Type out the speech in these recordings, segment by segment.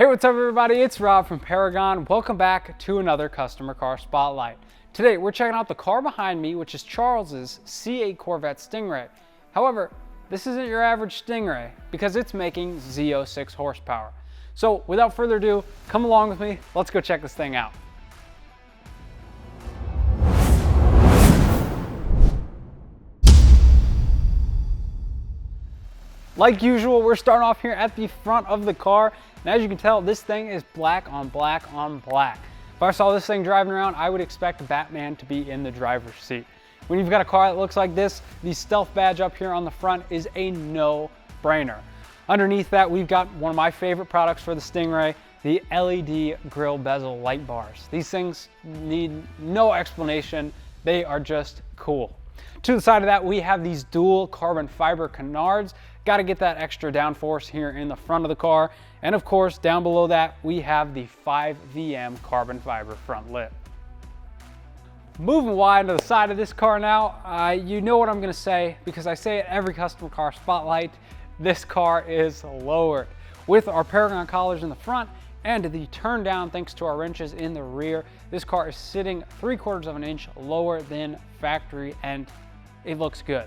Hey, what's up everybody? It's Rob from Paragon. Welcome back to another customer car spotlight. Today we're checking out the car behind me, which is Charles's C8 Corvette Stingray. However, this isn't your average Stingray because it's making Z06 horsepower. So without further ado, come along with me. Let's go check this thing out. Like usual, we're starting off here at the front of the car. And as you can tell, this thing is black on black on black. If I saw this thing driving around, I would expect Batman to be in the driver's seat. When you've got a car that looks like this, the stealth badge up here on the front is a no-brainer. Underneath that, we've got one of my favorite products for the Stingray, the LED grill bezel light bars. These things need no explanation. They are just cool. To the side of that, we have these dual carbon fiber canards. Got to get that extra downforce here in the front of the car. And of course, down below that, we have the 5VM carbon fiber front lip. Moving wide to the side of this car now, you know what I'm going to say because I say it every customer car spotlight. This car is lowered. With our Paragon collars in the front and the turn down thanks to our wrenches in the rear, this car is sitting 3/4 of an inch lower than factory and it looks good.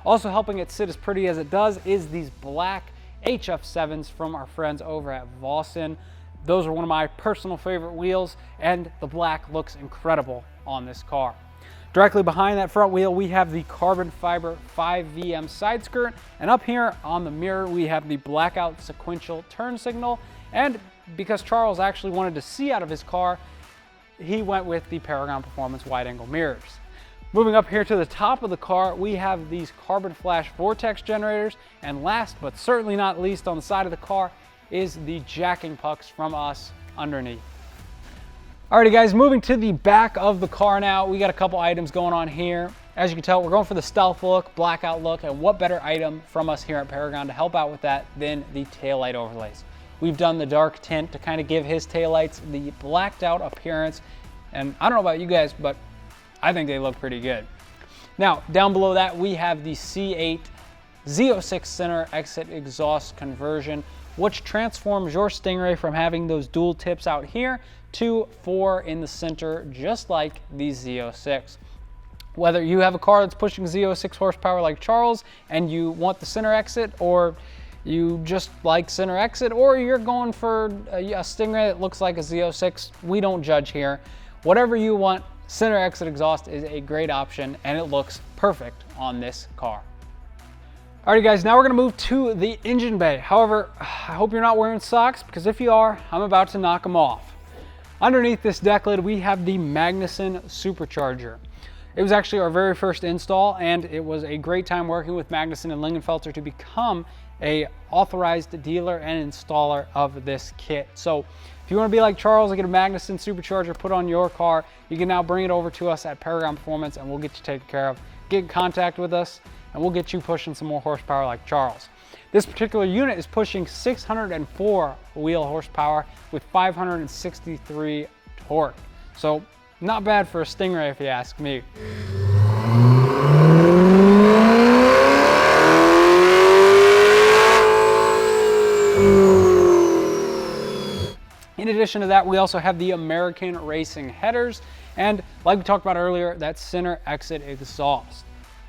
Also helping it sit as pretty as it does is these black HF7s from our friends over at VOSSEN. Those are one of my personal favorite wheels and the black looks incredible on this car. Directly behind that front wheel, we have the carbon fiber 5VM side skirt, and up here on the mirror, we have the blackout sequential turn signal. And because Charles actually wanted to see out of his car, he went with the Paragon Performance wide angle mirrors. Moving up here to the top of the car, we have these carbon flash VORTEX generators, and last but certainly not least on the side of the car is the jacking pucks from us underneath. Alrighty guys, moving to the back of the car now, we got a couple items going on here. As you can tell, we're going for the stealth look, blackout look, and what better item from us here at Paragon to help out with that than the taillight overlays. We've done the dark tint to kind of give his taillights the blacked out appearance, and I don't know about you guys, but I think they look pretty good. Now, down below that, we have the C8 Z06 center exit exhaust conversion, which transforms your Stingray from having those dual tips out here to 4 in the center, just like the Z06. Whether you have a car that's pushing Z06 horsepower like Charles and you want the center exit, or you just like center exit, or you're going for a Stingray that looks like a Z06, we don't judge here. Whatever you want, center exit exhaust is a great option and it looks perfect on this car. Alrighty guys, now we're gonna move to the engine bay. However, I hope you're not wearing socks because if you are, I'm about to knock them off. Underneath this deck lid, we have the Magnuson Supercharger. It was actually our very first install and it was a great time working with Magnuson and Lingenfelter to become a authorized dealer and installer of this kit. So if you want to be like Charles and get a Magnuson Supercharger put on your car, you can now bring it over to us at Paragon Performance and we'll get you taken care of. Get in contact with us and we'll get you pushing some more horsepower like Charles. This particular unit is pushing 604 wheel horsepower with 563 torque. So not bad for a Stingray if you ask me. In addition to that, we also have the American Racing headers, and like we talked about earlier, that center exit exhaust.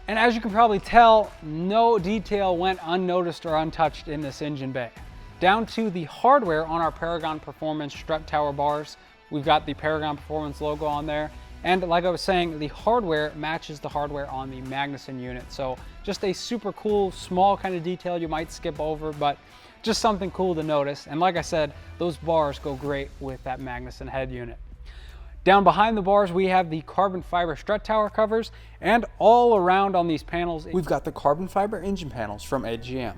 And as you can probably tell, no detail went unnoticed or untouched in this engine bay. Down to the hardware on our Paragon Performance strut tower bars, we've got the Paragon Performance logo on there, and like I was saying, the hardware matches the hardware on the Magnuson unit. So just a super cool, small kind of detail you might skip over, but just something cool to notice. And like I said, those bars go great with that Magnuson head unit. Down behind the bars, we have the carbon fiber strut tower covers, and all around on these panels, we've got the carbon fiber engine panels from AGM.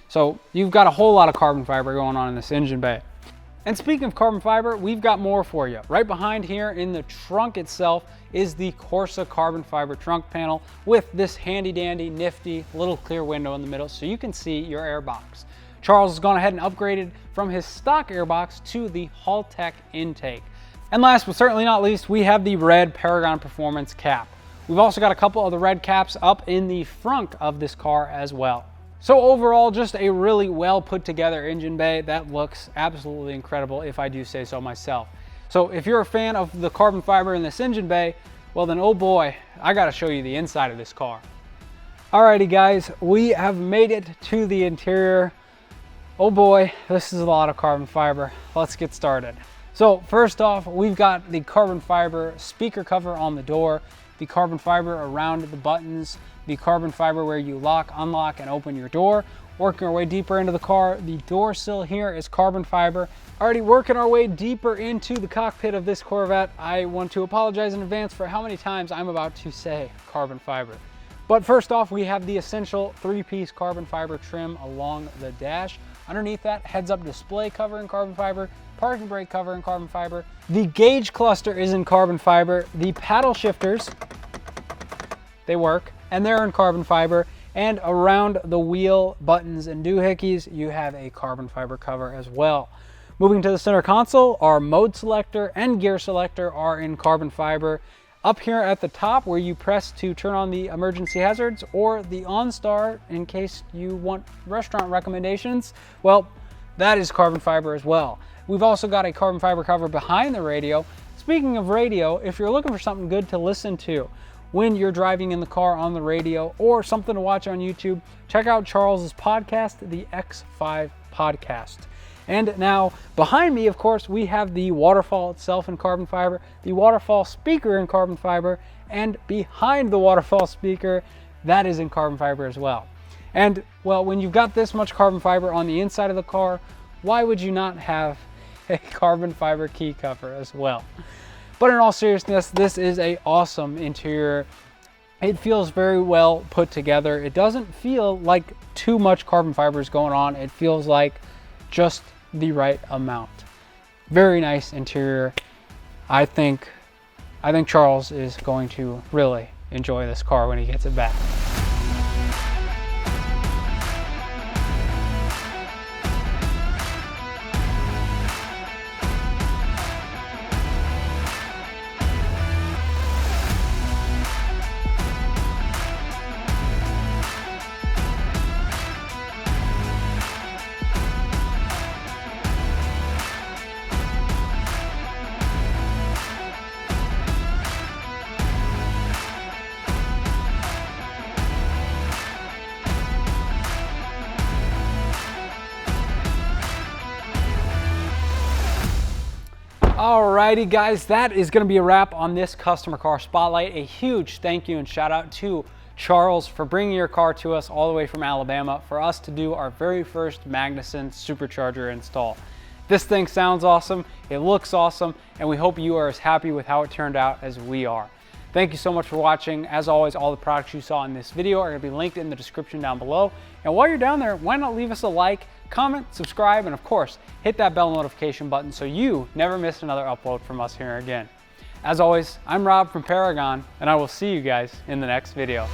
So you've got a whole lot of carbon fiber going on in this engine bay. And speaking of carbon fiber, we've got more for you. Right behind here in the trunk itself is the Corsa carbon fiber trunk panel with this handy dandy, nifty little clear window in the middle so you can see your airbox. Charles has gone ahead and upgraded from his stock airbox to the Haltech intake. And last but certainly not least, we have the red Paragon Performance cap. We've also got a couple of the red caps up in the front of this car as well. So overall, just a really well put together engine bay that looks absolutely incredible, if I do say so myself. So if you're a fan of the carbon fiber in this engine bay, well then, oh boy, I gotta show you the inside of this car. Alrighty guys, we have made it to the interior. Oh boy, this is a lot of carbon fiber. Let's get started. So first off, we've got the carbon fiber speaker cover on the door, the carbon fiber around the buttons, the carbon fiber where you lock, unlock, and open your door. Working our way deeper into the car, the door sill here is carbon fiber. Already working our way deeper into the cockpit of this Corvette. I want to apologize in advance for how many times I'm about to say carbon fiber. But first off, we have the essential 3-piece carbon fiber trim along the dash. Underneath that, heads-up display cover in carbon fiber, parking brake cover in carbon fiber. The gauge cluster is in carbon fiber. The paddle shifters, they work, and they're in carbon fiber. And around the wheel buttons and doohickeys, you have a carbon fiber cover as well. Moving to the center console, our mode selector and gear selector are in carbon fiber. Up here at the top where you press to turn on the emergency hazards or the OnStar in case you want restaurant recommendations, well, that is carbon fiber as well. We've also got a carbon fiber cover behind the radio. Speaking of radio, if you're looking for something good to listen to when you're driving in the car on the radio or something to watch on YouTube, check out Charles's podcast, the X5 Podcast. And now behind me, of course, we have the waterfall itself in carbon fiber, the waterfall speaker in carbon fiber, and behind the waterfall speaker, that is in carbon fiber as well. And well, when you've got this much carbon fiber on the inside of the car, why would you not have a carbon fiber key cover as well? But in all seriousness, this is an awesome interior. It feels very well put together. It doesn't feel like too much carbon fiber is going on. It feels like just the right amount. Very nice interior. I think Charles is going to really enjoy this car when he gets it back. Alrighty guys, that is going to be a wrap on this customer car spotlight. A huge thank you and shout out to Charles for bringing your car to us all the way from Alabama for us to do our very first Magnuson supercharger install. This thing sounds awesome, it looks awesome, and we hope you are as happy with how it turned out as we are. Thank you so much for watching. As always, all the products you saw in this video are going to be linked in the description down below. And while you're down there, why not leave us a like, comment, subscribe, and of course, hit that bell notification button so you never miss another upload from us here again. As always, I'm Rob from Paragon, and I will see you guys in the next video.